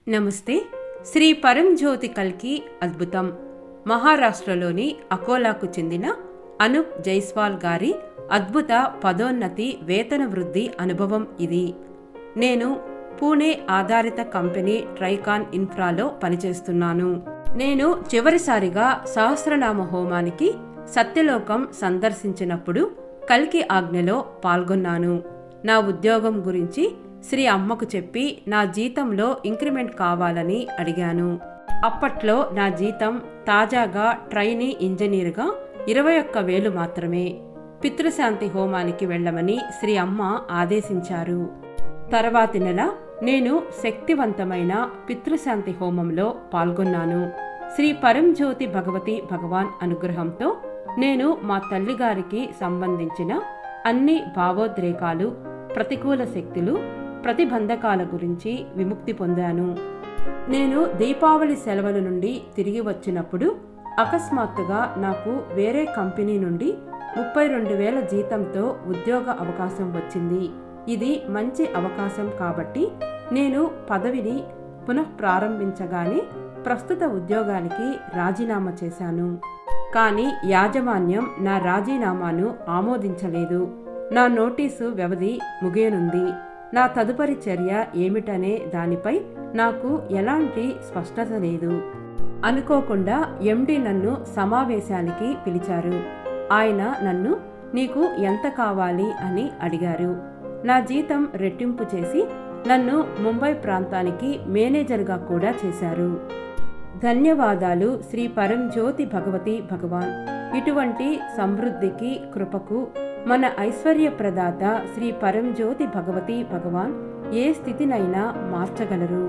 నమస్తే. శ్రీ పరంజ్యోతి కల్కి అద్భుతం. మహారాష్ట్రలోని అకోలాకు చెందిన అనూప్ జైస్వాల్ గారి అద్భుత పదోన్నతి వేతన వృద్ధి అనుభవం ఇది. నేను పూణే ఆధారిత కంపెనీ ట్రైకాన్ ఇన్ఫ్రాలో పనిచేస్తున్నాను. నేను చివరిసారిగా సహస్రనామ హోమానికి సత్యలోకం సందర్శించినప్పుడు కల్కి ఆజ్ఞలో పాల్గొన్నాను. నా ఉద్యోగం గురించి శ్రీ అమ్మకు చెప్పి నా జీతంలో ఇంక్రిమెంట్ కావాలని అడిగాను. అప్పట్లో నా జీతం తాజాగా ట్రైనీ ఇంజనీర్గా 21,000 మాత్రమే. పితృశాంతి హోమానికి వెళ్ళమని శ్రీ అమ్మ ఆదేశించారు. తర్వాతి నెల నేను శక్తివంతమైన పితృశాంతి హోమంలో పాల్గొన్నాను. శ్రీ పరంజ్యోతి భగవతి భగవాన్ అనుగ్రహంతో నేను మా తల్లిగారికి సంబంధించిన అన్ని భావోద్రేకాలు, ప్రతికూల శక్తులు, ప్రతిబంధకాల గురించి విముక్తి పొందాను. నేను దీపావళి సెలవుల నుండి తిరిగి వచ్చినప్పుడు అకస్మాత్తుగా నాకు వేరే కంపెనీ నుండి 32,000 జీతంతో ఉద్యోగ అవకాశం వచ్చింది. ఇది మంచి అవకాశం కాబట్టి నేను పదవిని పునఃప్రారంభించగానే ప్రస్తుత ఉద్యోగానికి రాజీనామా చేశాను. కానీ యాజమాన్యం నా రాజీనామాను ఆమోదించలేదు. నా నోటీసు వ్యవధి ముగియనుంది. నా తదుపరి చర్య ఏమిటనే దానిపై నాకు ఎలాంటి స్పష్టత లేదు. అనుకోకుండా ఎండి నన్ను సమావేశానికి పిలిచారు. ఆయన నన్ను నీకు ఎంత కావాలి అని అడిగారు. నా జీతం రెట్టింపు చేసి నన్ను ముంబై ప్రాంతానికి మేనేజర్గా కూడా చేశారు. ధన్యవాదాలు శ్రీ పరంజ్యోతి భగవతి భగవాన్. ఇటువంటి సమృద్ధికి, కృపకు మన ఐశ్వర్య ప్రదాత శ్రీ పరంజ్యోతి భగవతి భగవాన్ ఏ స్థితినైనా మార్చగలరు.